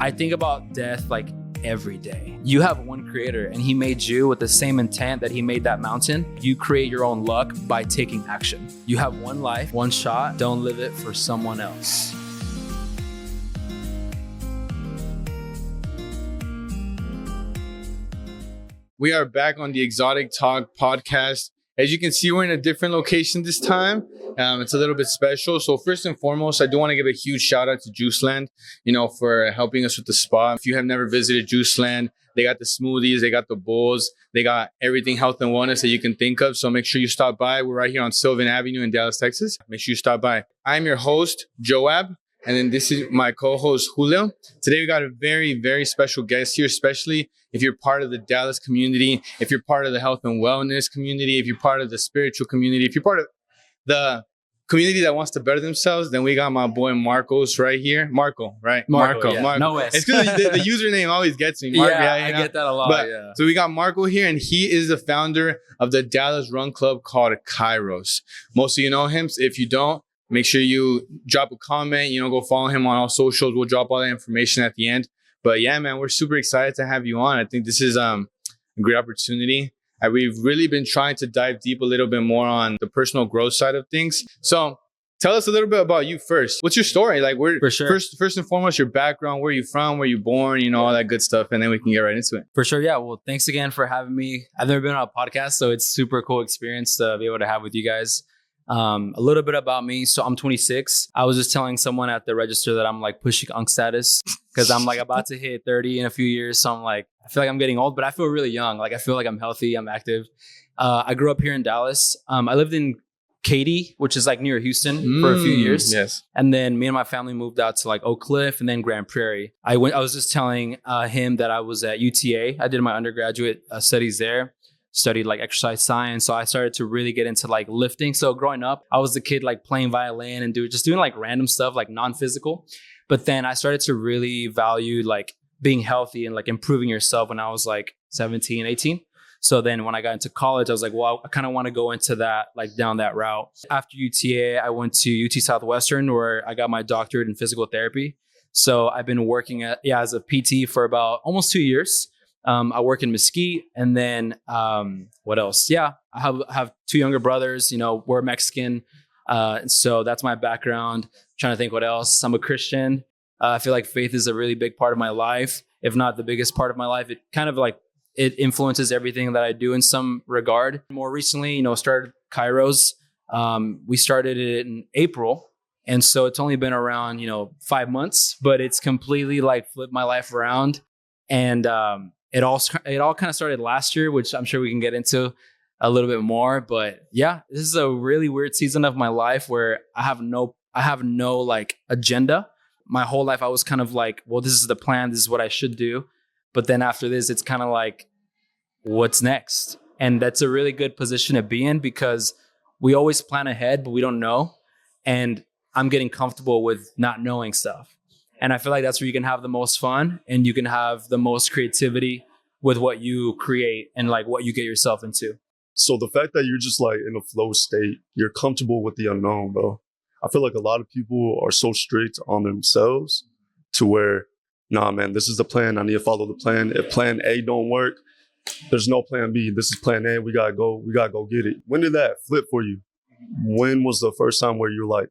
I think about death like every day. You have one creator and he made you with the same intent that he made that mountain. You create your own luck by taking action. You have one life, one shot. Don't live it for someone else. We are back on the Exotic Talk podcast. As you can see, we're in a different location this time. It's a little bit special. So first and foremost, I do want to give a huge shout out to Juiceland, for helping us with the spot. If you have never visited Juiceland, they got the smoothies, they got the bowls, they got everything health and wellness that you can think of. So make sure you stop by. We're right here on Sylvan Avenue in Dallas, Texas. Make sure you stop by. I'm your host, Joab. And then this is my co-host, Julio. Today, we got a very, very special guest here, especially if you're part of the Dallas community, if you're part of the health and wellness community, if you're part of the spiritual community, if you're part of the community that wants to better themselves, then we got my boy Marcos right here. Marco, right? Marco. No S. It's because the username always gets me. Marco, I get that a lot. So we got Marco here, and he is the founder of the Dallas Run Club called Kairos. Most of you know him. If you don't, make sure you drop a comment, go follow him on all socials. We'll drop all that information at the end. But yeah, man, we're super excited to have you on. I think this is a great opportunity. We've really been trying to dive deep a little bit more on the personal growth side of things. So tell us a little bit about you first. What's your story? Like, For sure. First and foremost, your background, where you from, where you born, all that good stuff. And then we can get right into it. For sure. Yeah. Well, thanks again for having me. I've never been on a podcast, so it's super cool experience to be able to have with you guys. A little bit about me. So I'm 26. I was just telling someone at the register that I'm like pushing unk status because I'm like about to hit 30 in a few years. So I'm like, I feel like I'm getting old, but I feel really young. Like I feel like I'm healthy, I'm active. I grew up here in Dallas. I lived in Katy, which is like near Houston for a few years. Yes. And then me and my family moved out to like Oak Cliff and then Grand Prairie. I was just telling him that I was at UTA. I did my undergraduate studies there. Studied like exercise science. So I started to really get into like lifting. So growing up, I was the kid like playing violin and doing like random stuff, like non-physical. But then I started to really value like being healthy and like improving yourself when I was like 17, 18. So then when I got into college, I was like, well, I kind of want to go into that, like down that route. After UTA, I went to UT Southwestern where I got my doctorate in physical therapy. So I've been working as a PT for about almost 2 years. I work in Mesquite, and then what else? Yeah, I have two younger brothers. We're Mexican, so that's my background. Trying to think what else. I'm a Christian. I feel like faith is a really big part of my life, if not the biggest part of my life. It kind of like it influences everything that I do in some regard. More recently, started Kairos. We started it in April. And so it's only been around, 5 months, but it's completely like flipped my life around. And it all kind of started last year, which I'm sure we can get into a little bit more. But yeah, this is a really weird season of my life where I have no like agenda. My whole life, I was kind of like, well, this is the plan. This is what I should do. But then after this, it's kind of like, what's next? And that's a really good position to be in because we always plan ahead, but we don't know. And I'm getting comfortable with not knowing stuff. And I feel like that's where you can have the most fun and you can have the most creativity with what you create and like what you get yourself into. So the fact that you're just like in a flow state, you're comfortable with the unknown, bro. I feel like a lot of people are so strict on themselves to where, nah, man, this is the plan. I need to follow the plan. If plan A don't work, there's no plan B. This is plan A. We gotta go get it. When did that flip for you? When was the first time where you're like,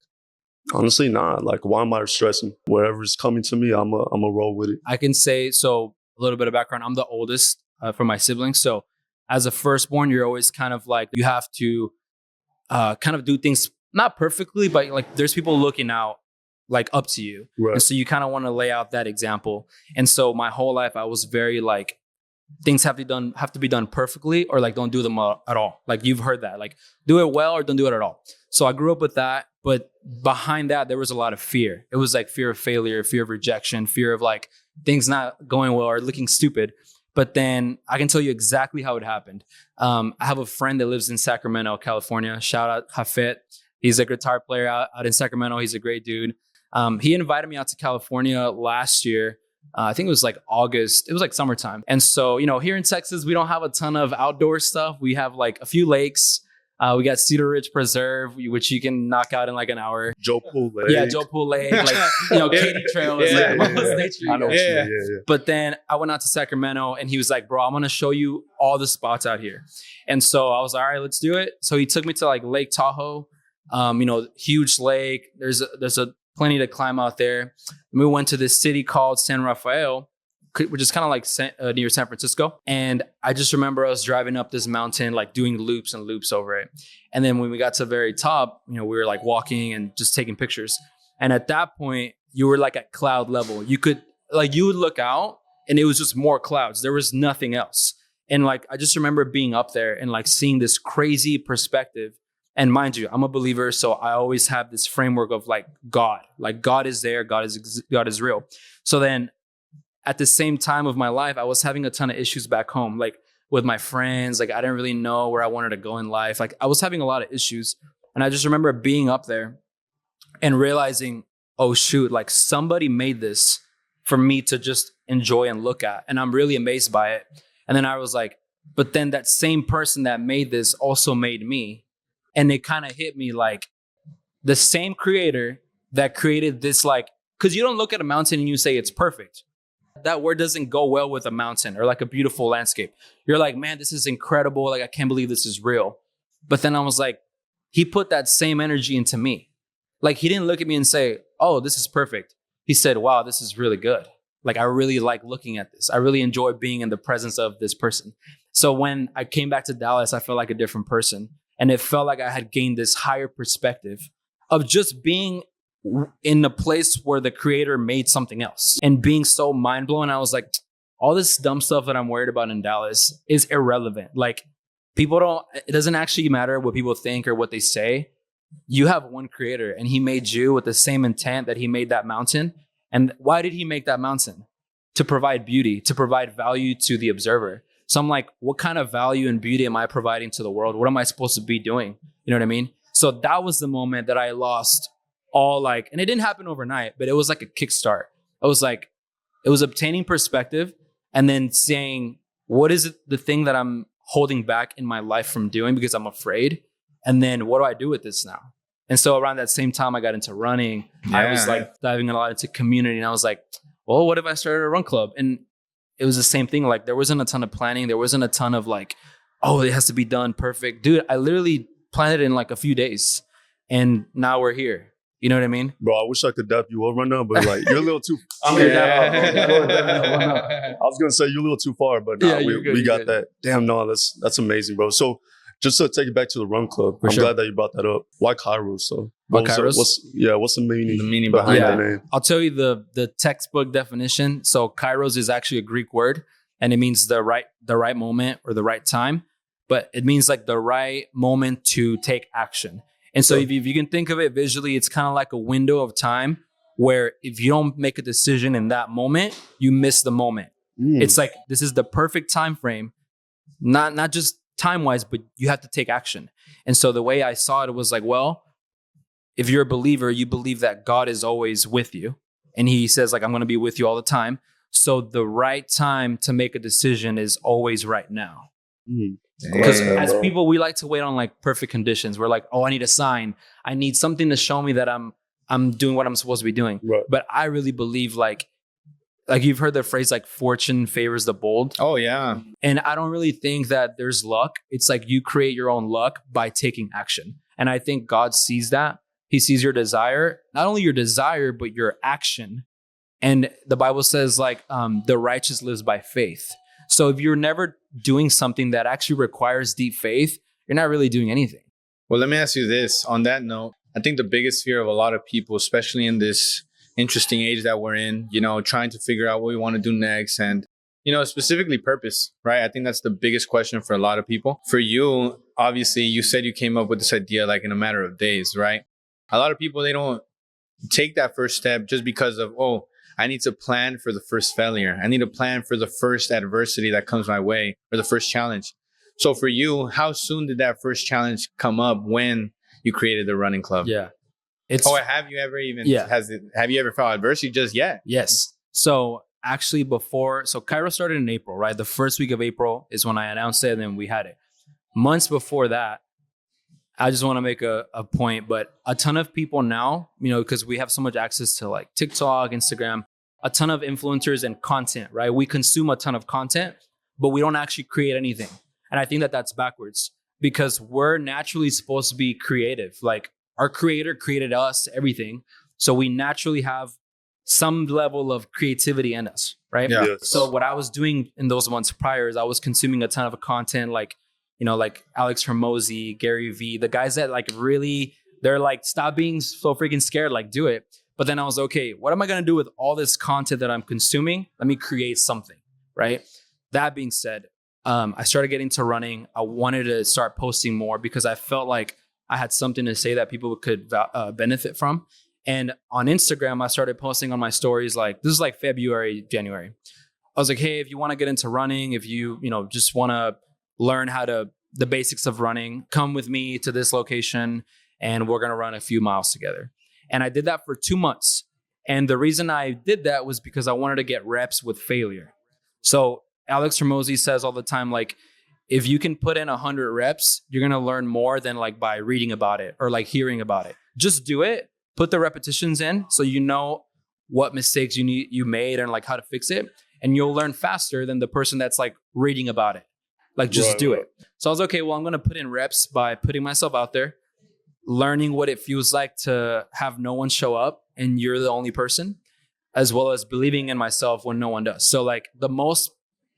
honestly, nah, like, why am I stressing? Wherever's coming to me, I'm a roll with it. I can say, so a little bit of background. I'm the oldest from my siblings. So as a firstborn, you're always kind of like, you have to kind of do things, not perfectly, but like there's people looking out like up to you. Right. And so you kind of want to lay out that example. And so my whole life, I was very like, things have to be done perfectly or like don't do them at all. Like you've heard that, like do it well or don't do it at all. So I grew up with that. But behind that, there was a lot of fear. It was like fear of failure, fear of rejection, fear of like things not going well or looking stupid. But then I can tell you exactly how it happened. I have a friend that lives in Sacramento, California. Shout out Hafet. He's a guitar player out in Sacramento. He's a great dude. He invited me out to California last year. I think it was like August. It was like summertime. And so, here in Texas, we don't have a ton of outdoor stuff. We have like a few lakes. We got Cedar Ridge Preserve, which you can knock out in like an hour. Joe Pool Lake. Yeah, Joe Pool Lake, like, Katy Trail is like the most nature you I know go. what you mean. Yeah. But then I went out to Sacramento and he was like, bro, I'm going to show you all the spots out here. And so I was like, all right, let's do it. So he took me to like Lake Tahoe, huge lake. There's a plenty to climb out there. And we went to this city called San Rafael, which is kind of like near San Francisco. And I just remember us driving up this mountain, like doing loops and loops over it. And then when we got to the very top, we were like walking and just taking pictures. And at that point, you were like at cloud level. You would look out and it was just more clouds. There was nothing else. And like, I just remember being up there and like seeing this crazy perspective. And mind you, I'm a believer. So I always have this framework of like God is there. God is real. So then at the same time of my life, I was having a ton of issues back home, like with my friends. Like I didn't really know where I wanted to go in life. Like I was having a lot of issues. And I just remember being up there and realizing, oh shoot, like somebody made this for me to just enjoy and look at. And I'm really amazed by it. And then I was like, but then that same person that made this also made me. And it kind of hit me like the same creator that created this, like, because you don't look at a mountain and you say it's perfect. That word doesn't go well with a mountain or like a beautiful landscape. You're like, man, this is incredible. Like, I can't believe this is real. But then I was like, he put that same energy into me. Like, he didn't look at me and say, oh, this is perfect. He said, wow, this is really good. Like, I really like looking at this. I really enjoy being in the presence of this person. So when I came back to Dallas, I felt like a different person. And it felt like I had gained this higher perspective of just being in a place where the creator made something else and being so mind blown. I was like, all this dumb stuff that I'm worried about in Dallas is irrelevant. Like it doesn't actually matter what people think or what they say. You have one creator and he made you with the same intent that he made that mountain. And why did he make that mountain? To provide beauty, to provide value to the observer. So I'm like, what kind of value and beauty am I providing to the world? What am I supposed to be doing? You know what I mean? So that was the moment that I lost all like, and it didn't happen overnight, but it was like a kickstart. I was like, it was obtaining perspective and then saying, what is it, the thing that I'm holding back in my life from doing because I'm afraid? And then what do I do with this now? And so around that same time I got into running, I was like diving a lot into community and I was like, well, what if I started a run club? And it was the same thing. Like there wasn't a ton of planning. There wasn't a ton of like, oh, it has to be done perfect. Dude, I literally planned it in like a few days and now we're here. You know what I mean? Bro, I wish I could dap you up right now, but like you're a little too. I was gonna say you're a little too far, but nah, we got that. Damn, no, that's amazing, bro. So just to take it back to the run club, I'm glad that you brought that up. Why Kairos? So why Kairos? What's the meaning behind that name? I'll tell you the textbook definition. So Kairos is actually a Greek word, and it means the right moment or the right time, but it means like the right moment to take action. And so if you can think of it visually, it's kind of like a window of time where if you don't make a decision in that moment, you miss the moment. It's like, this is the perfect time frame, not just time-wise, but you have to take action. And so the way I saw it was like, well, if you're a believer, you believe that God is always with you. And he says like, I'm going to be with you all the time. So the right time to make a decision is always right now. Because as people, we like to wait on like perfect conditions. We're like, oh, I need a sign. I need something to show me that I'm doing what I'm supposed to be doing. Right. But I really believe like you've heard the phrase like fortune favors the bold. Oh yeah. And I don't really think that there's luck. It's like you create your own luck by taking action. And I think God sees that. He sees your desire, not only your desire, but your action. And the Bible says like the righteous lives by faith. So if you're never doing something that actually requires deep faith, you're not really doing anything. Well, let me ask you this. On that note, I think the biggest fear of a lot of people, especially in this interesting age that we're in, trying to figure out what we want to do next and, specifically purpose, right? I think that's the biggest question for a lot of people. For you, obviously, you said you came up with this idea like in a matter of days, right? A lot of people, they don't take that first step just because of, oh, I need to plan for the first failure. I need to plan for the first adversity that comes my way or the first challenge. So for you, how soon did that first challenge come up when you created the running club? Yeah. Have you ever felt adversity just yet? Yes. So actually so Kairos started in April, right? The first week of April is when I announced it and then we had it. Months before that, I just want to make a point, but a ton of people now, because we have so much access to like TikTok, Instagram, a ton of influencers and content, right? We consume a ton of content, but we don't actually create anything. And I think that that's backwards because we're naturally supposed to be creative. Like our creator created us, everything. So we naturally have some level of creativity in us, right? Yeah. Yes. So what I was doing in those months prior is I was consuming a ton of content like Alex Hormozy, Gary Vee, the guys that like really, they're like, stop being so freaking scared, like do it. But then I was, okay, what am I going to do with all this content that I'm consuming? Let me create something, right? That being said, I started getting to running. I wanted to start posting more because I felt like I had something to say that people could benefit from. And on Instagram, I started posting on my stories, like this is like February, January. I was like, hey, if you want to get into running, if you, just want to learn the basics of running, come with me to this location and we're going to run a few miles together. And I did that for 2 months. And the reason I did that was because I wanted to get reps with failure. So Alex Hormozy says all the time, like, if you can put in 100 reps, you're going to learn more than like by reading about it or like hearing about it. Just do it, put the repetitions in so you know what mistakes you made and like how to fix it. And you'll learn faster than the person that's like reading about it. Like just do it. So I was okay, well, I'm going to put in reps by putting myself out there, learning what it feels like to have no one show up and you're the only person, as well as believing in myself when no one does. So like the most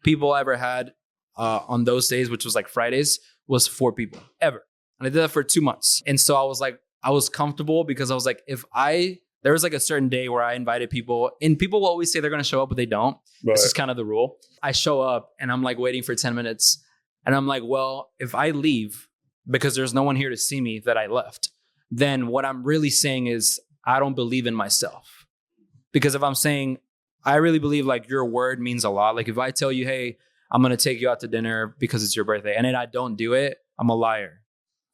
people I ever had on those days, which was like Fridays, was 4 people ever. And I did that for 2 months. And so I was comfortable because I was like, there was like a certain day where I invited people and people will always say they're going to show up, but they don't. Right. This is kind of the rule. I show up and I'm like waiting for 10 minutes. And I'm like, well, if I leave because there's no one here to see me that I left, then what I'm really saying is I don't believe in myself. Because if I'm saying, I really believe like your word means a lot. Like if I tell you, hey, I'm going to take you out to dinner because it's your birthday and then I don't do it, I'm a liar.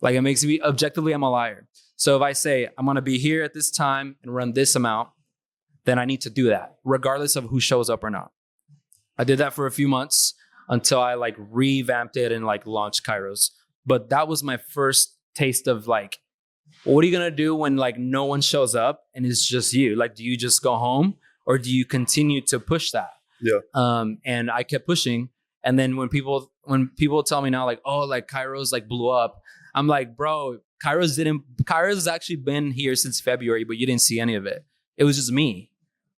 Like it makes me objectively, I'm a liar. So if I say I'm going to be here at this time and run this amount, then I need to do that regardless of who shows up or not. I did that for a few months until I like revamped it and like launched Kairos. But that was my first taste of like, what are you going to do when like no one shows up and it's just you? Like, do you just go home or do you continue to push that? Yeah. And I kept pushing. And then when people tell me now like, oh, like Kairos like blew up, I'm like, bro, Kairos has actually been here since February, but you didn't see any of it. It was just me.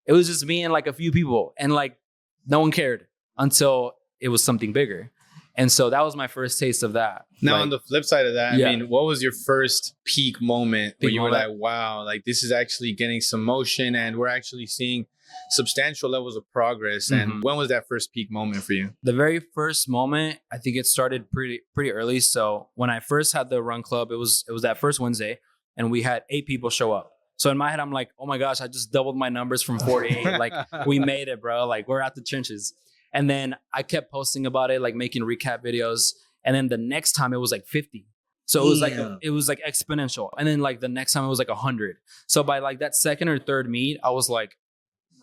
It was just me and like a few people and like no one cared until it was something bigger. And so that was my first taste of that. Now, like, on the flip side of that, I mean, what was your first peak moment where you were like, wow, like this is actually getting some motion and we're actually seeing substantial levels of progress? And when was that first peak moment for you? The very first moment, I think it started pretty early. So when I first had the run club, it was that first Wednesday and we had 8 people show up. So in my head, I'm like, oh my gosh, I just doubled my numbers from 4 to 8. Like we made it, bro. Like we're at the trenches. And then I kept posting about it, like making recap videos. And then the next time it was like 50. So it was like exponential. And then like the next time it was like 100. So by like that second or third meet, I was like,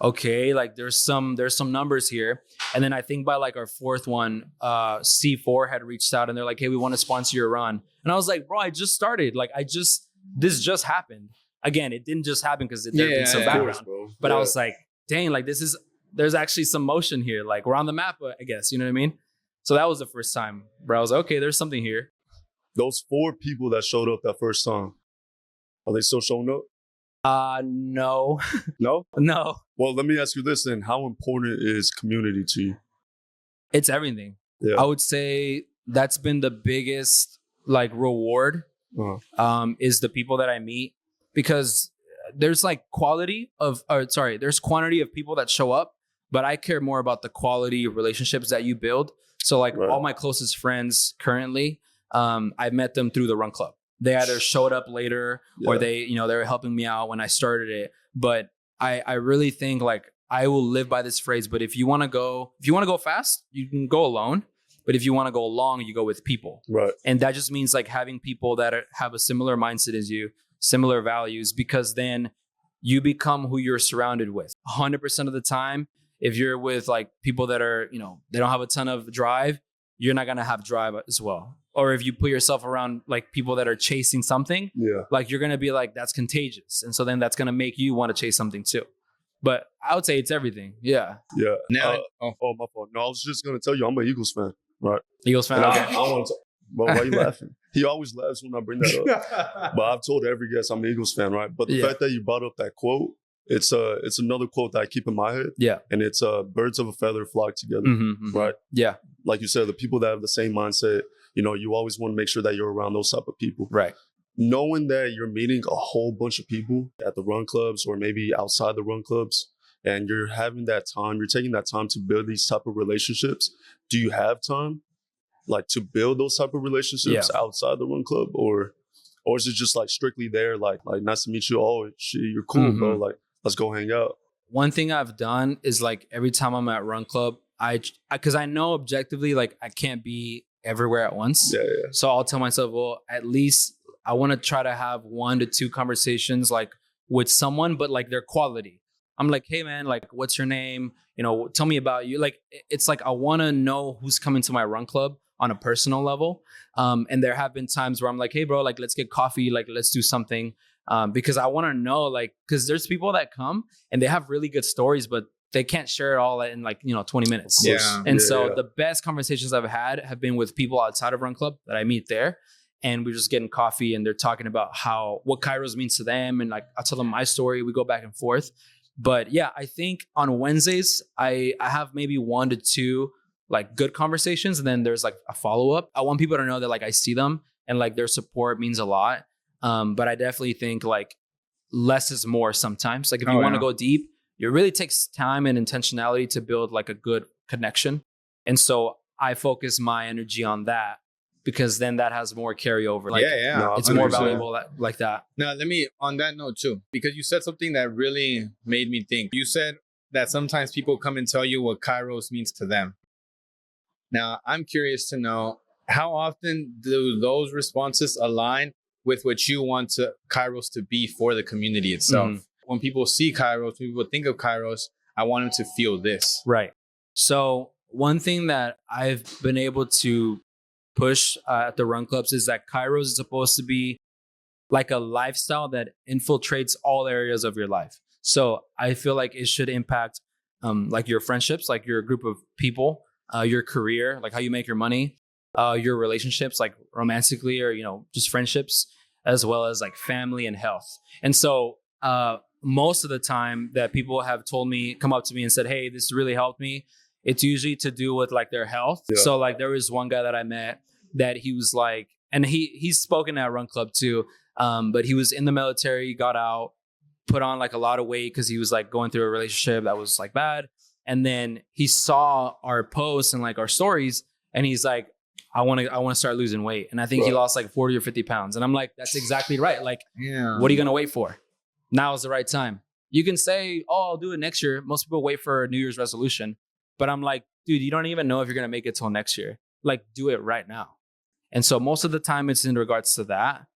okay, like there's some numbers here. And then I think by like our 4th one, C4 had reached out and they're like, hey, we want to sponsor your run. And I was like, bro, I just started. Like this just happened. Again, it didn't just happen because there'd been some background. But I was like, dang, like there's actually some motion here. Like we're on the map, I guess, you know what I mean? So that was the first time where I was like, okay, there's something here. Those 4 people that showed up that first time, are they still showing up? No. No? No. Well, let me ask you this then. How important is community to you? It's everything. Yeah. I would say that's been the biggest like reward is the people that I meet, because there's like there's quantity of people that show up, but I care more about the quality of relationships that you build. So like all my closest friends currently, I met them through the run club. They either showed up later or they were helping me out when I started it. But I really think like I will live by this phrase, but if you want to go fast, you can go alone. But if you want to go long, you go with people. Right. And that just means like having people that have a similar mindset as you, similar values, because then you become who you're surrounded with. 100% of the time, if you're with like people that are, they don't have a ton of drive, you're not going to have drive as well. or if you put yourself around like people that are chasing something, like you're going to be like, that's contagious. And so then that's going to make you want to chase something too. But I would say it's everything. Yeah. Yeah. Now, my fault. No, I was just going to tell you, I'm an Eagles fan, right? Eagles fan. And Okay. I want to. Bro, why are you laughing? He always laughs when I bring that up. But I've told every guest I'm an Eagles fan, right? But the fact that you brought up that quote, it's another quote that I keep in my head. Yeah. And it's birds of a feather flock together, right? Yeah. Like you said, the people that have the same mindset, you know, you always want to make sure that you're around those type of people. Right. Knowing that you're meeting a whole bunch of people at the run clubs or maybe outside the run clubs, and you're having that time, you're taking that time to build these type of relationships. Do you have time like to build those type of relationships outside the run club, or is it just like strictly there, like nice to meet you, oh shit, you're cool, bro, like let's go hang out? One thing I've done is like every time I'm at run club, because I know objectively like I can't be everywhere at once. So I'll tell myself, well, at least I want to try to have 1 to 2 conversations like with someone, but like their quality. I'm like, hey man, like what's your name? You know, tell me about you. Like it's like I want to know who's coming to my run club on a personal level. And there have been times where I'm like, hey bro, like let's get coffee, like let's do something. Because I want to know, like, because there's people that come and they have really good stories, but they can't share it all in like, 20 minutes. And so the best conversations I've had have been with people outside of Run Club that I meet there. And we're just getting coffee and they're talking about what Kairos means to them. And like, I'll tell them my story. We go back and forth. But yeah, I think on Wednesdays, I have maybe 1 to 2 like good conversations. And then there's like a follow-up. I want people to know that like I see them and like their support means a lot. But I definitely think like less is more sometimes. Like if you want to go deep, it really takes time and intentionality to build like a good connection. And so I focus my energy on that because then that has more carryover. Like, No, it's more valuable like that. Now, let me, on that note too, because you said something that really made me think. You said that sometimes people come and tell you what Kairos means to them. Now, I'm curious to know, how often do those responses align with what you want Kairos to be for the community itself? When people see Kairos, when people think of Kairos, I want them to feel this. Right. So one thing that I've been able to push at the run clubs is that Kairos is supposed to be like a lifestyle that infiltrates all areas of your life. So I feel like it should impact like your friendships, like your group of people, your career, like how you make your money, your relationships, like romantically or, just friendships, as well as like family and health. And so most of the time that people have come up to me and said, hey, this really helped me, it's usually to do with like their health. So like there was one guy that I met that he was like, and he's spoken at Run Club too, but he was in the military, got out, put on like a lot of weight because he was like going through a relationship that was like bad. And then he saw our posts and like our stories and he's like, I want to start losing weight. And I think he lost like 40 or 50 pounds. And I'm like, that's exactly right. Like, what are you going to wait for? Now is the right time. You can say, oh, I'll do it next year. Most people wait for a New Year's resolution. But I'm like, dude, you don't even know if you're going to make it till next year. Like, do it right now. And so most of the time it's in regards to that.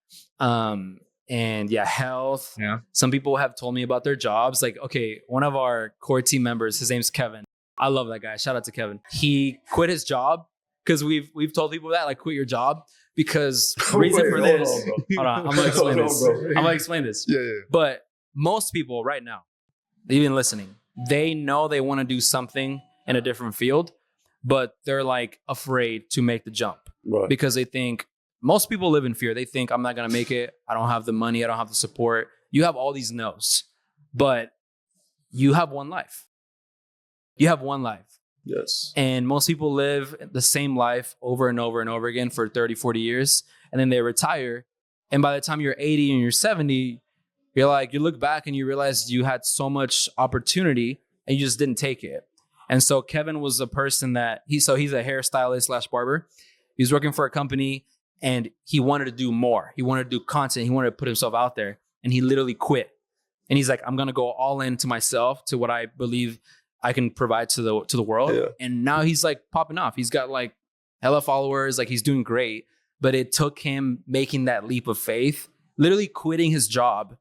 And yeah, health. Yeah. Some people have told me about their jobs. Like, okay, one of our core team members, his name's Kevin. I love that guy. Shout out to Kevin. He quit his job because we've told people that, like, quit your job because reason for this. Hold on, I'm going to explain this. Yeah. But most people right now, even listening, they know they want to do something in a different field, but they're like afraid to make the jump because they think, most people live in fear. They think, I'm not going to make it. I don't have the money. I don't have the support. You have all these no's, but you have one life. You have one life. Yes. And most people live the same life over and over and over again for 30, 40 years. And then they retire. And by the time you're 80 and you're 70, you're like, you look back and you realize you had so much opportunity and you just didn't take it. And so Kevin was a person that he's a hairstylist / barber. He was working for a company and he wanted to do more. He wanted to do content. He wanted to put himself out there and he literally quit. And he's like, I'm going to go all into myself, to what I believe I can provide to the world. Yeah. And now he's like popping off. He's got like hella followers. Like, he's doing great. But it took him making that leap of faith, literally quitting his job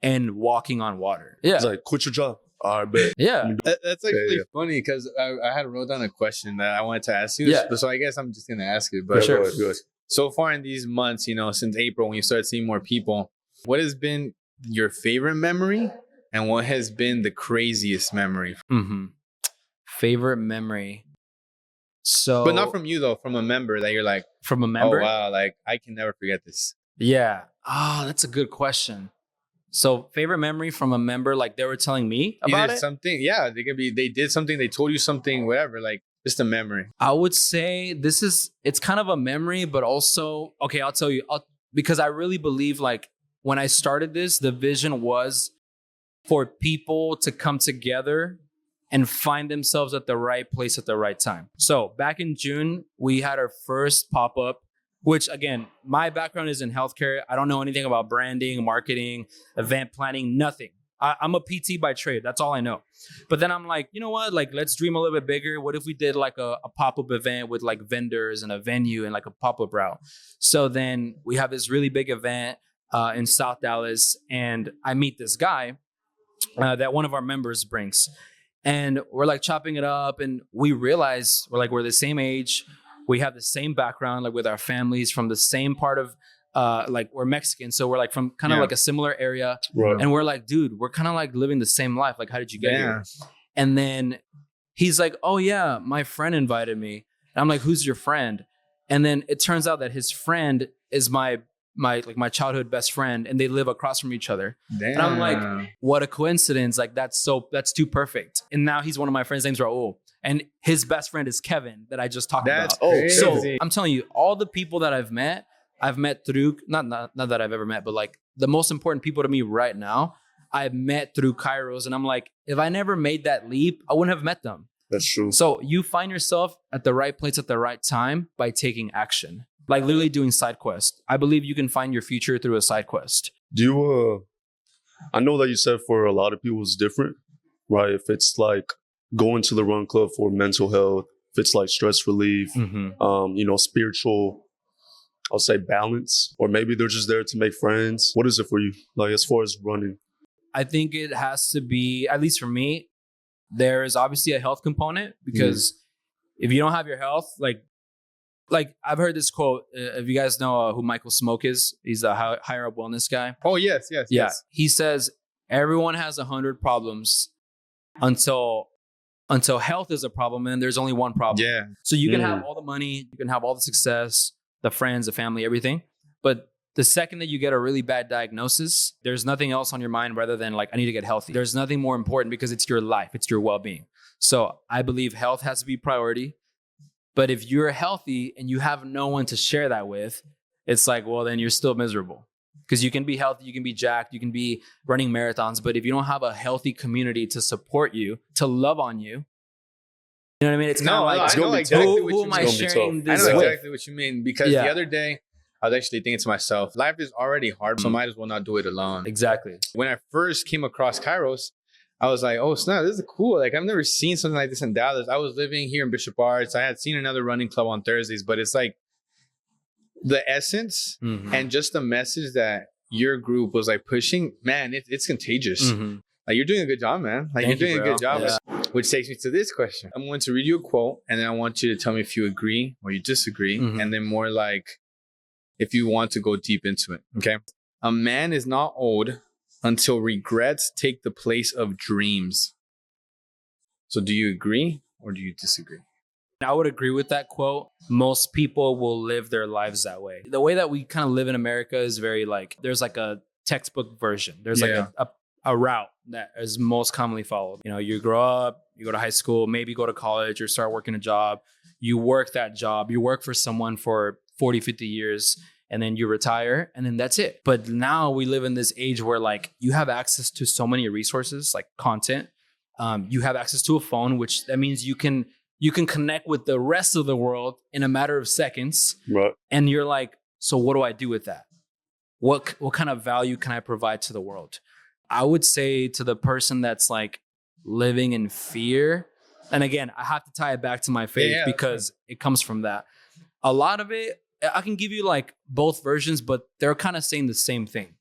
and walking on water. Yeah. He's like, quit your job. All right, bet. Yeah. That's actually funny because I had wrote down a question that I wanted to ask you. Yeah. So I guess I'm just going to ask it. But for sure. So far in these months, since April, when you start seeing more people, what has been your favorite memory and what has been the craziest memory? Mm-hmm. Favorite memory. So, but not from you though, from a member that you're like, from a oh member. wow, like I can never forget this. Yeah. Oh, that's a good question. So, favorite memory from a member, like they were telling me about Either it. something, yeah, they could be, they did something, they told you something, whatever, like just a memory. I would say it's kind of a memory, but also, okay, I'll tell you, because I really believe like when I started this, the vision was for people to come together and find themselves at the right place at the right time. So back in June, we had our first pop-up, which again, my background is in healthcare. I don't know anything about branding, marketing, event planning, nothing. I'm a PT by trade. That's all I know. But then I'm like, you know what? Like, let's dream a little bit bigger. What if we did like a pop-up event with like vendors and a venue and like a pop-up route? So then we have this really big event in South Dallas, and I meet this guy that one of our members brings. And we're like chopping it up, and we realize we're the same age. We have the same background, like with our families from the same part of like we're Mexican. So we're like from kind of like a similar area. Right. And we're like, dude, we're kind of like living the same life. Like, how did you get here? And then he's like, oh yeah, my friend invited me. And I'm like, who's your friend? And then it turns out that his friend is my childhood best friend, and they live across from each other. Damn. And I'm like, what a coincidence. Like that's too perfect. And now he's one of my friends, name's Raul. And his best friend is Kevin that I just talked about. Crazy. So I'm telling you, all the people that I've met through, not that I've ever met, but like the most important people to me right now, I've met through Kairos. And I'm like, if I never made that leap, I wouldn't have met them. That's true. So you find yourself at the right place at the right time by taking action. Like literally doing side quests. I believe you can find your future through a side quest. Do you, I know that you said for a lot of people it's different, right? If it's like going to the run club for mental health, if it's like stress relief, spiritual, I'll say balance, or maybe they're just there to make friends. What is it for you? Like as far as running? I think it has to be, at least for me, there is obviously a health component because if you don't have your health, like I've heard this quote. If you guys know who Michael Smoke is, he's a higher up wellness guy. Oh yes. He says everyone has 100 problems until health is a problem, and there's only one problem. Yeah. So you can have all the money, you can have all the success, the friends, the family, everything, but the second that you get a really bad diagnosis, there's nothing else on your mind rather than like, I need to get healthy. There's nothing more important because it's your life, it's your well-being. So I believe health has to be priority. But if you're healthy and you have no one to share that with, it's like, well, then you're still miserable. Because you can be healthy, you can be jacked, you can be running marathons. But if you don't have a healthy community to support you, to love on you, you know what I mean? It's kind of like, I know exactly who am I sharing I this know with? exactly what you mean. Because the other day, I was actually thinking to myself, life is already hard, so might as well not do it alone. Exactly. When I first came across Kairos, I was like, oh, snap, this is cool. Like, I've never seen something like this in Dallas. I was living here in Bishop Arts. I had seen another running club on Thursdays, but it's like the essence and just the message that your group was like pushing, man, it's contagious. Like, you're doing a good job, man. Like, you're doing a good job. Yeah. Which takes me to this question. I'm going to read you a quote, and then I want you to tell me if you agree or you disagree, and then more like if you want to go deep into it, okay? A man is not old until regrets take the place of dreams. So do you agree or do you disagree? I would agree with that quote. Most people will live their lives that way. The way that we kind of live in America is very like, there's like a textbook version. There's like a route that is most commonly followed. You know, you grow up, you go to high school, maybe go to college or start working a job. You work that job. You work for someone for 40, 50 years. And then you retire, and then that's it. But now we live in this age where like you have access to so many resources, like content. You have access to a phone, which that means you can connect with the rest of the world in a matter of seconds. Right. And you're like, so what do I do with that? What kind of value can I provide to the world? I would say to the person that's like living in fear, and again, I have to tie it back to my faith because it comes from that. A lot of it, I can give you like both versions, but they're kind of saying the same thing.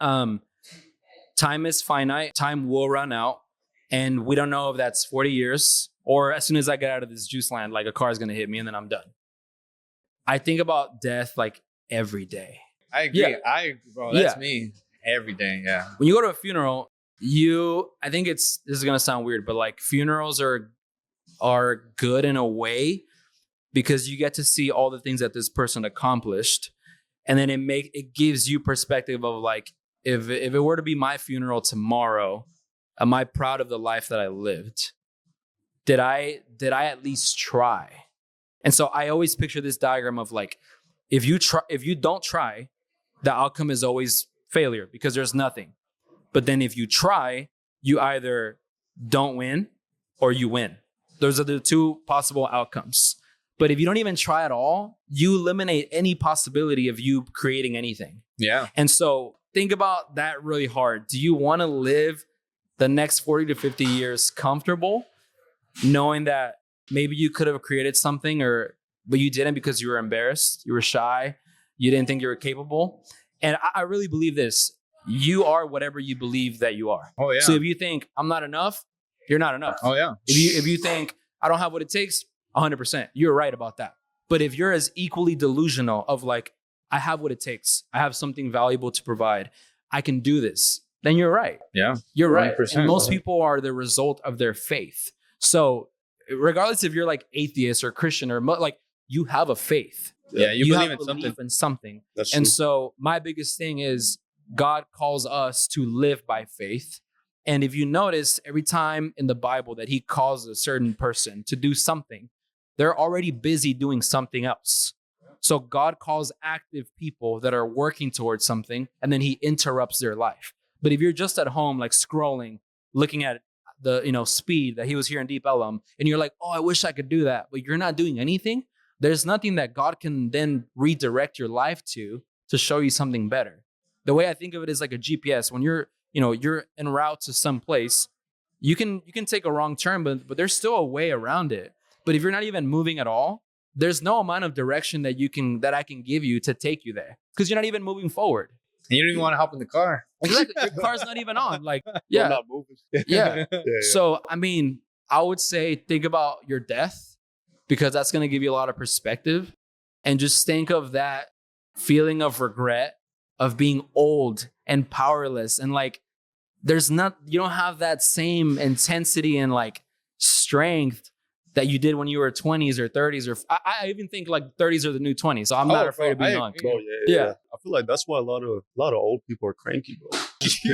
Time is finite. Time will run out. And we don't know if that's 40 years or as soon as I get out of this juice land, like a car is going to hit me and then I'm done. I think about death like every day. I agree. Yeah. I agree, bro. That's Yeah. me every day. Yeah. When you go to a funeral, I think this is gonna sound weird, but like funerals are good in a way because you get to see all the things that this person accomplished, and then it gives you perspective of like, if it were to be my funeral tomorrow, am I proud of the life that I lived? Did I at least try? And so I always picture this diagram of like, if you don't try, the outcome is always failure because there's nothing. But then if you try, you either don't win or you win. Those are the two possible outcomes. But if you don't even try at all, you eliminate any possibility of you creating anything. Yeah. And so think about that really hard. Do you want to live the next 40 to 50 years comfortable, knowing that maybe you could have created something, but you didn't because you were embarrassed, you were shy, you didn't think you were capable? And I really believe this. You are whatever you believe that you are. Oh, yeah. So if you think I'm not enough, you're not enough. Oh, yeah. If you think I don't have what it takes, 100%, you're right about that. But if you're as equally delusional of like, I have what it takes, I have something valuable to provide, I can do this, then you're right. Yeah. You're right. 100%. And most people are the result of their faith. So regardless if you're like atheist or Christian or like, you have a faith. Yeah. You believe have in belief something. in something. That's And true. so my biggest thing is God calls us to live by faith. And if you notice, every time in the Bible that he calls a certain person to do something, they're already busy doing something else. So God calls active people that are working towards something, and then he interrupts their life. But if you're just at home, like scrolling, looking at the speed that he was here in Deep Ellum, and you're like, oh, I wish I could do that, but you're not doing anything, there's nothing that God can then redirect your life to show you something better. The way I think of it is like a GPS. When you're en route to some place, you can take a wrong turn, but there's still a way around it. But if you're not even moving at all, there's no amount of direction that I can give you to take you there because you're not even moving forward. And you don't even want to hop in the car. Exactly. Your car's not even on. Like, I'm yeah, not moving. yeah. Yeah. So, I mean, I would say think about your death because that's going to give you a lot of perspective. And just think of that feeling of regret, of being old and powerless. And like, you don't have that same intensity and like strength that you did when you were 20s or 30s. Or I even think like 30s are the new 20s. So I'm not afraid of being young. Oh yeah. I feel like that's why a lot of old people are cranky, bro.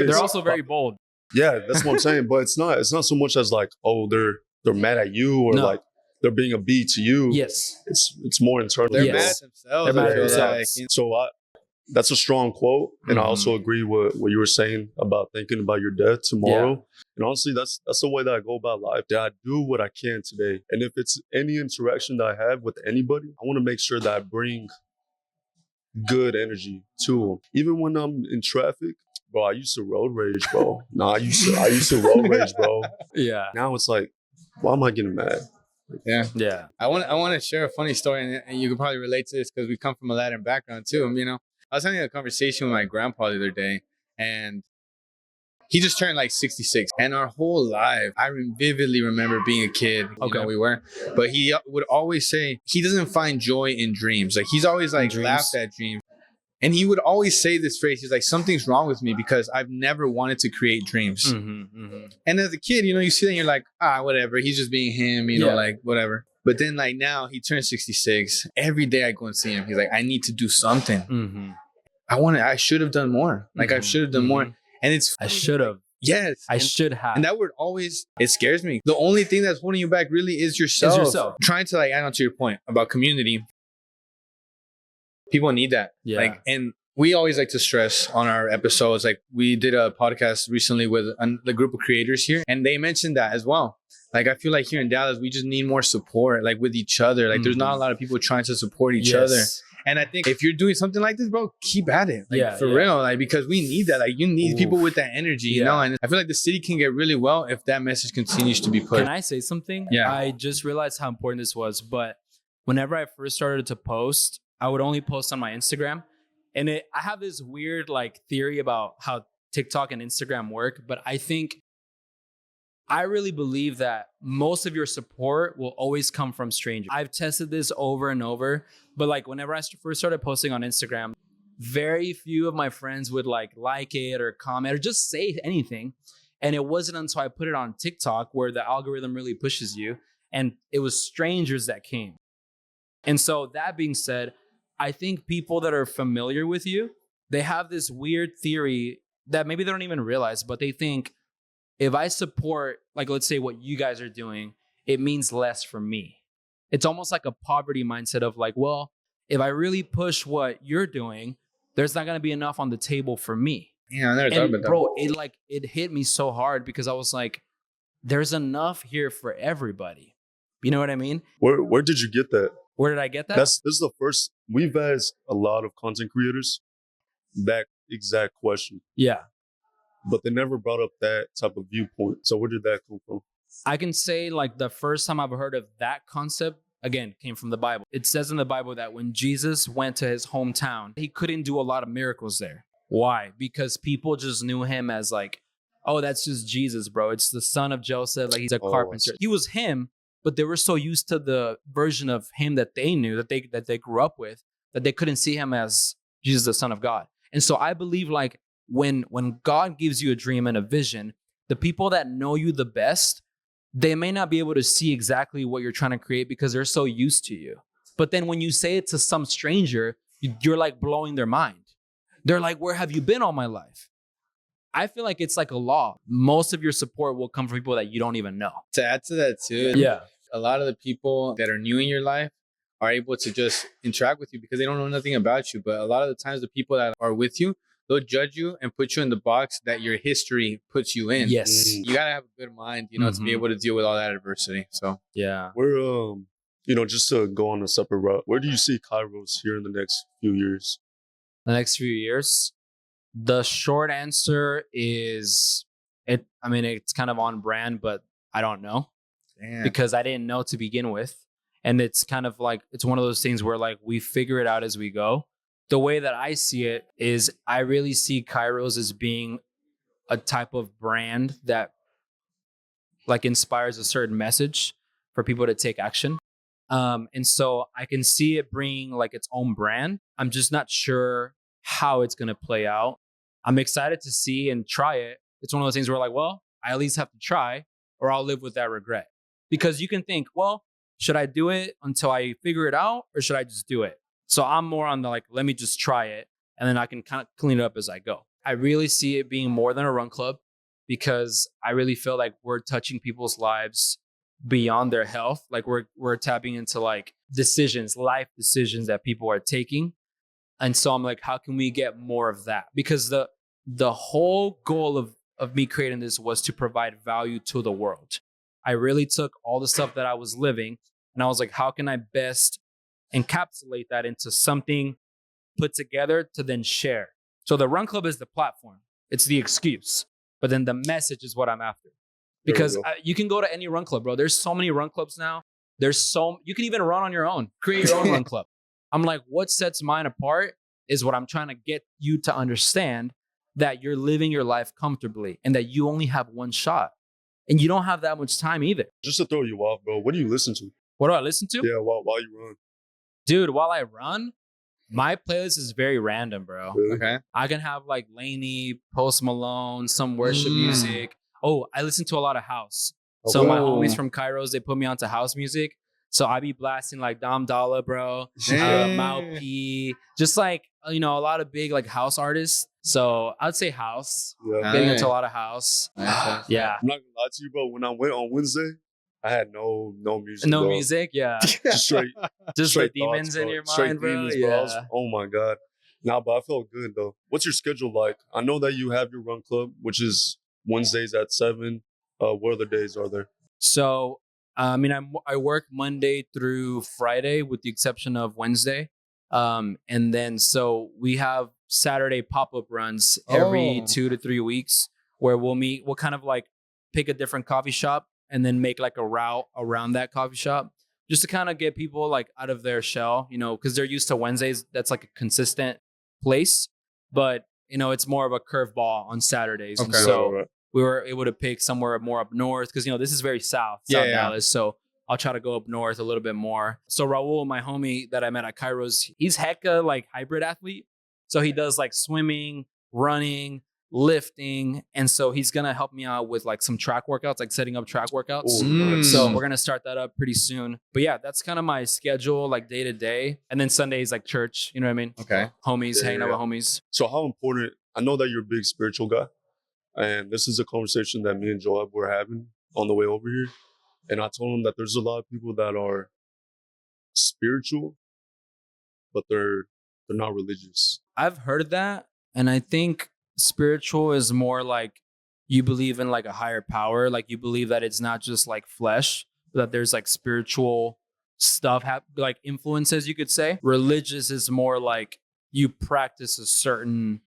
They're also very bold. Yeah, that's what I'm saying. But it's not so much as like, oh, they're mad at you or No. like they're being a B to you. Yes. It's more internal. They're Yes. mad at themselves. They're mad I at feel themselves. like. So that's a strong quote, and I Mhm. also agree with what you were saying about thinking about your death tomorrow. And honestly, that's the way that I go about life. That I do what I can today, and if it's any interaction that I have with anybody, I want to make sure that I bring good energy to them. Even when I'm in traffic, bro, I used to road rage, bro. I used to road rage, bro. Yeah. Now it's like, why am I getting mad? Yeah. Yeah. I want to share a funny story, and you can probably relate to this because we come from a Latin background too. I was having a conversation with my grandpa the other day, and he just turned like 66. And our whole life, I vividly remember being a kid. Okay. We were, but he would always say he doesn't find joy in dreams. Like he's always like dreams? laughed at dreams. And he would always say this phrase. He's like, something's wrong with me because I've never wanted to create dreams. Mm-hmm. And as a kid, you see that and you're like, whatever. He's just being him, like whatever. But then like now he turned 66. Every day I go and see him. He's like, I need to do something. Mm-hmm. I should have done more. Like I should have done more. And it's I should have. Yes. I should have. And that word always, it scares me. The only thing that's holding you back really is yourself. Trying to like add on to your point about community. People need that. Yeah. Like, and we always like to stress on our episodes. Like we did a podcast recently with the group of creators here, and they mentioned that as well. Like I feel like here in Dallas, we just need more support, like with each other. Like there's not a lot of people trying to support each other. And I think if you're doing something like this, bro, keep at it. Like, for real. Like, because we need that. Like, you need people with that energy, And I feel like the city can get really well if that message continues to be put. Can I say something? Yeah. I just realized how important this was. But whenever I first started to post, I would only post on my Instagram. And I have this weird like theory about how TikTok and Instagram work. But I think I really believe that most of your support will always come from strangers. I've tested this over and over, but like whenever I first started posting on Instagram, very few of my friends would like it or comment or just say anything. And it wasn't until I put it on TikTok where the algorithm really pushes you, and it was strangers that came. And so that being said, I think people that are familiar with you, they have this weird theory that maybe they don't even realize, but they think if I support, like, let's say what you guys are doing, it means less for me. It's almost like a poverty mindset of like, well, if I really push what you're doing, there's not going to be enough on the table for me. Yeah, I never thought And about that. bro, it hit me so hard because I was like, there's enough here for everybody. You know what I mean? Where did you get that? Where did I get that? This is the first we've asked a lot of content creators that exact question, Yeah. but they never brought up that type of viewpoint. So where did that come from? I can say like the first time I've heard of that concept, again, came from the Bible. It says in the Bible that when Jesus went to his hometown, he couldn't do a lot of miracles there. Why? Because people just knew him as like, oh, that's just Jesus, bro. It's the son of Joseph. Like he's a carpenter. He was him, but they were so used to the version of him that they knew, that they grew up with, that they couldn't see him as Jesus, the son of God. And so I believe like when God gives you a dream and a vision, the people that know you the best, they may not be able to see exactly what you're trying to create because they're so used to you. But then when you say it to some stranger, you're like blowing their mind. They're like, where have you been all my life? I feel like it's like a law. Most of your support will come from people that you don't even know. To add to that too, Yeah. a lot of the people that are new in your life are able to just interact with you because they don't know nothing about you. But a lot of the times the people that are with you, they'll judge you and put you in the box that your history puts you in. Yes. You gotta have a good mind, to be able to deal with all that adversity. So Yeah. Where just to go on a separate route, where do you see Kairos here in the next few years? The next few years, the short answer is it's kind of on brand, but I don't know. damn. Because I didn't know to begin with. And it's kind of like, it's one of those things where like we figure it out as we go. The way that I see it is I really see Kairos as being a type of brand that like inspires a certain message for people to take action. And so I can see it bringing like its own brand. I'm just not sure how it's going to play out. I'm excited to see and try it. It's one of those things where like, well, I at least have to try or I'll live with that regret. Because you can think, well, should I do it until I figure it out or should I just do it? So I'm more on the like, let me just try it and then I can kind of clean it up as I go. I really see it being more than a run club because I really feel like we're touching people's lives beyond their health. Like we're tapping into like decisions, life decisions that people are taking. And so I'm like, how can we get more of that? Because the whole goal of me creating this was to provide value to the world. I really took all the stuff that I was living and I was like, how can I best encapsulate that into something put together to then share? So the Run Club is the platform. It's the excuse. But then the message is what I'm after. Because you can go to any run club, bro. There's so many run clubs now. You can even run on your own, create your own run club. I'm like, what sets mine apart is what I'm trying to get you to understand, that you're living your life comfortably and that you only have one shot and you don't have that much time either. Just to throw you off, bro, what do you listen to? What do I listen to? Yeah, while you run. Dude, while I run, my playlist is very random, bro. Really? Okay. I can have like Lainey, Post Malone, some worship music. Oh, I listen to a lot of house. So my homies from Kairos, they put me onto house music. So I be blasting like Dom Dalla, bro, Mau P, just like, a lot of big like house artists. So I'd say house. Yeah. Getting into a lot of house. Nice. Yeah. I'm not gonna lie to you, bro. When I went on Wednesday, I had no music. No bro. music, yeah. Just straight, Just straight the demons thoughts, in bro. your Straight mind, bro. demons, Yeah. bro. Oh my god. Nah, but I felt good though. What's your schedule like? I know that you have your run club, which is Wednesdays at 7. What other days are there? So, I work Monday through Friday with the exception of Wednesday. And then so we have Saturday pop-up runs every 2 to 3 weeks where we'll kind of like pick a different coffee shop and then make like a route around that coffee shop just to kind of get people like out of their shell, because they're used to Wednesdays. That's like a consistent place, but it's more of a curveball on Saturdays. Okay. And so Right. we were able to pick somewhere more up north because, this is very South Yeah. Dallas. So I'll try to go up north a little bit more. So Raul, my homie that I met at Kairos, he's hecka like hybrid athlete. So he does like swimming, running, lifting. And so he's going to help me out with like some track workouts, like setting up track workouts. So we're going to start that up pretty soon. But yeah, that's kind of my schedule, like day to day. And then Sundays, like church, you know what I mean? Okay. Homies, hanging out with homies. So how important, I know that you're a big spiritual guy. And this is a conversation that me and Joab were having on the way over here. And I told him that there's a lot of people that are spiritual, but they're not religious. I've heard that. And I think spiritual is more like you believe in like a higher power. Like you believe that it's not just like flesh, but that there's like spiritual stuff, like influences, you could say. Religious is more like you practice a certain,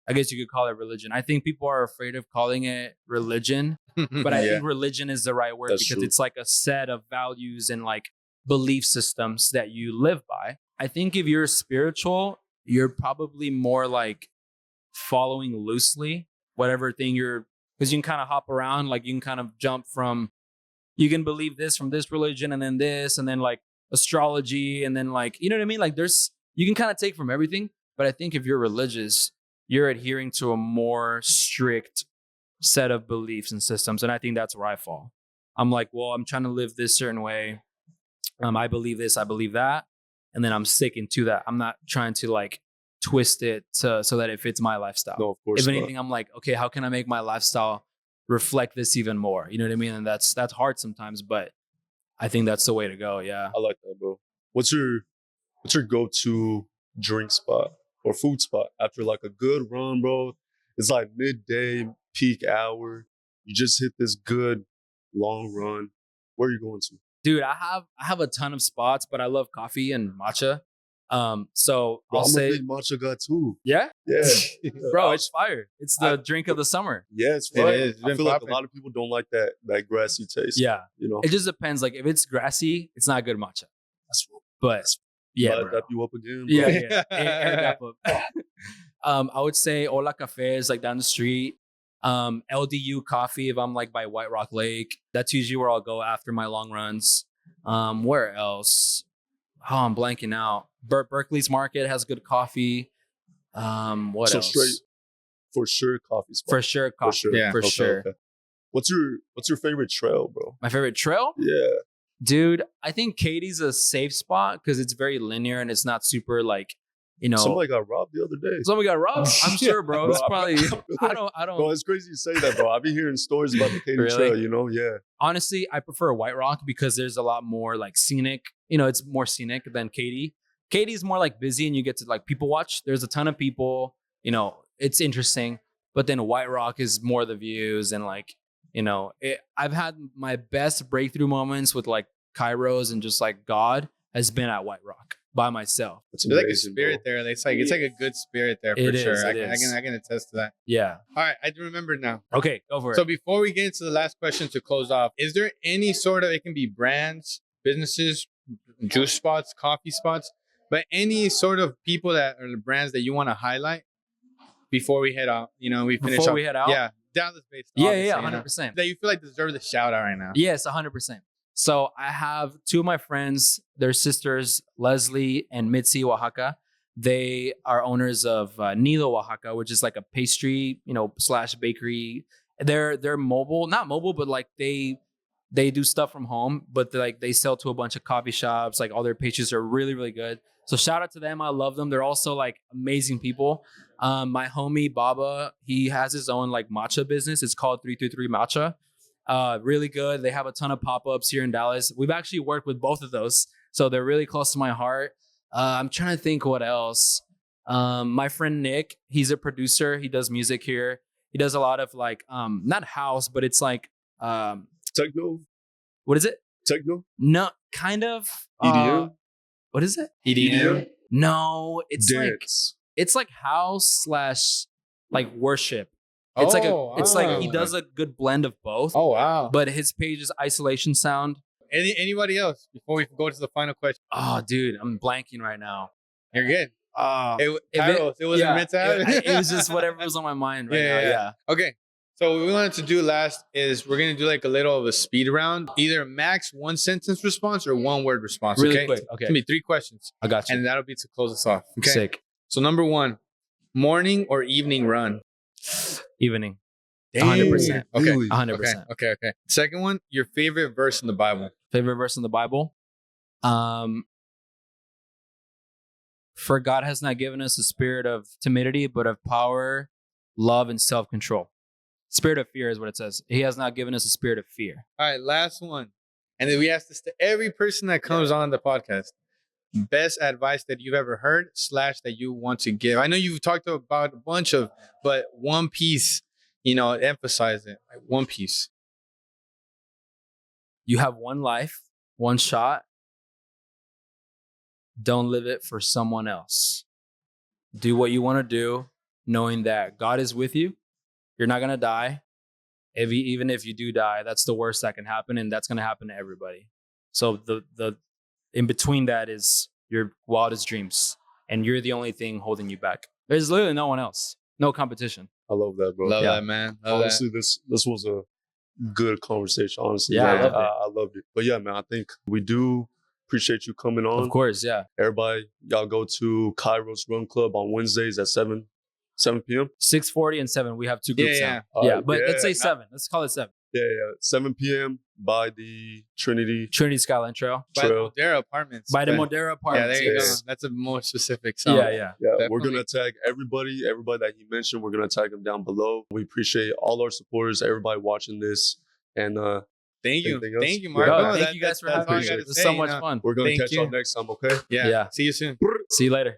I guess you could call it religion. I think people are afraid of calling it religion, but I think religion is the right word. That's because true. It's like a set of values and like belief systems that you live by. I think if you're spiritual, you're probably more like following loosely whatever thing because you can kind of hop around, like you can kind of jump from, you can believe this from this religion and then like astrology and then like, you know what I mean? Like you can kind of take from everything. But I think if you're religious, you're adhering to a more strict set of beliefs and systems. And I think that's where I fall. I'm like, well, I'm trying to live this certain way. I believe this, I believe that. And then I'm sticking to that. I'm not trying to like twist it so that it fits my lifestyle. No, of course. If anything, I'm like, okay, how can I make my lifestyle reflect this even more? You know what I mean? And that's hard sometimes, but I think that's the way to go. Yeah. I like that, bro. What's your go-to drink spot or food spot after like a good run, bro? It's like midday, peak hour. You just hit this good long run. Where are you going to? Dude, I have a ton of spots, but I love coffee and matcha. So Bro, I'll I'm say a big matcha guy too. Yeah? Yeah. Bro, it's fire. It's the drink of the summer. Yeah, it's fire. It is. I feel like a lot of people don't like that grassy taste. Yeah. You know? It just depends. Like if it's grassy, it's not good matcha. But yeah, I'll bro. dap you up again, bro. Yeah. Air dap up. I would say Hola Cafe is like down the street. LDU Coffee if I'm like by White Rock Lake. That's usually where I'll go after my long runs. Where else? Oh, I'm blanking out. Berkeley's Market has good coffee. What else? Straight for sure coffee spot. For sure coffee. For sure. Yeah, for sure. Okay. What's your favorite trail, bro? My favorite trail? Yeah. Dude, I think Katie's a safe spot because it's very linear and it's not super like, Somebody got robbed the other day. Somebody got robbed? I'm sure, bro. It's probably I don't Bro, it's crazy you say that, bro. I've been hearing stories about the Katie Really? Trail, Yeah. Honestly, I prefer White Rock because there's a lot more like scenic. It's more scenic than Katie. Katie's more like busy and you get to like people watch. There's a ton of people, it's interesting. But then White Rock is more the views and like, I've had my best breakthrough moments with like Kairos and just like God has been at White Rock by myself. There's like a spirit there. It's like a good spirit there for sure. I can attest to that. Yeah. All right, I remember now. Okay, go for it. So before we get into the last question to close off, is there any sort of, it can be brands, businesses, juice spots, coffee spots, but any sort of people that are the brands that you want to highlight before we head out? We finish before up. we head out? Yeah, Dallas based. Yeah, 100%. That you feel like deserve the shout out right now. Yes, 100%. So I have two of my friends, their sisters, Leslie and Mitzi Oaxaca. They are owners of Nido Oaxaca, which is like a pastry, / bakery. They're mobile, not mobile, but like they do stuff from home, but they sell to a bunch of coffee shops. Like all their pastries are really, really good. So shout out to them. I love them. They're also like amazing people. My homie Baba, he has his own like matcha business. It's called 333 Matcha. Really good. They have a ton of pop-ups here in Dallas. We've actually worked with both of those. So they're really close to my heart. I'm trying to think what else. My friend Nick, he's a producer. He does music here. He does a lot of like, not house, but it's like, techno. What is it? Techno? No, kind of. EDM? What is it? EDM? No, it's Dance. like house / like worship. It's like he does a good blend of both. Oh wow! But his page is Isolation Sound. Anybody else before we go to the final question? Oh, dude, I'm blanking right now. You're good. It wasn't meant to happen. It was just whatever was on my mind right now. Yeah. Okay, So what we wanted to do last is we're gonna do like a little of a speed round, either max 1 sentence response or 1 word response. Really okay? quick. It's Okay. gonna be 3 questions, I got you. and that'll be to close us off. Okay. Sick. So number 1, morning or evening run? Evening. Damn. 100%. Okay. Really? 100%. Okay. Second one, your favorite verse in the Bible? Favorite verse in the Bible? For God has not given us a spirit of timidity, but of power, love, and self-control. Spirit of fear is what it says. He has not given us a spirit of fear. All right, last one. And then we ask this to every person that comes on the podcast. Best advice that you've ever heard / that you want to give. I know you've talked about a bunch of, but one piece, emphasize it. Like one piece. You have one life, one shot. Don't live it for someone else. Do what you want to do, knowing that God is with you. You're not going to die. Even if you do die, that's the worst that can happen, and that's going to happen to everybody. So the in between that is your wildest dreams, and you're the only thing holding you back. There's literally no one else, no competition. I love that, bro. Love that, man. Love Honestly, this was a good conversation. Honestly, Yeah, man. I loved it. I loved it. But yeah, man, I think we do appreciate you coming on. Of course, yeah. Everybody, y'all go to Kairos Run Club on Wednesdays at 7 p.m. 6:40 and 7. We have 2 groups Yeah, now. All Yeah, right, but let's say yeah. 7. Let's call it 7. Yeah, 7 p.m. by the Trinity Trinity Skyline Trail. By the Trail. Modera Apartments. By the Yeah, Modera Apartments. there you go. yes. That's a more specific song. Yeah. Yeah, we're Definitely. gonna tag everybody that he mentioned. We're gonna tag them down below. We appreciate all our supporters, everybody watching this, and Thank you. Anything else? Thank you, Yeah. Marco. Yo, thank you guys for that's having all I me. gotta This is say, so much fun. we're gonna Thank catch you. y'all next time. Okay. Yeah. Yeah. See you soon. See you later.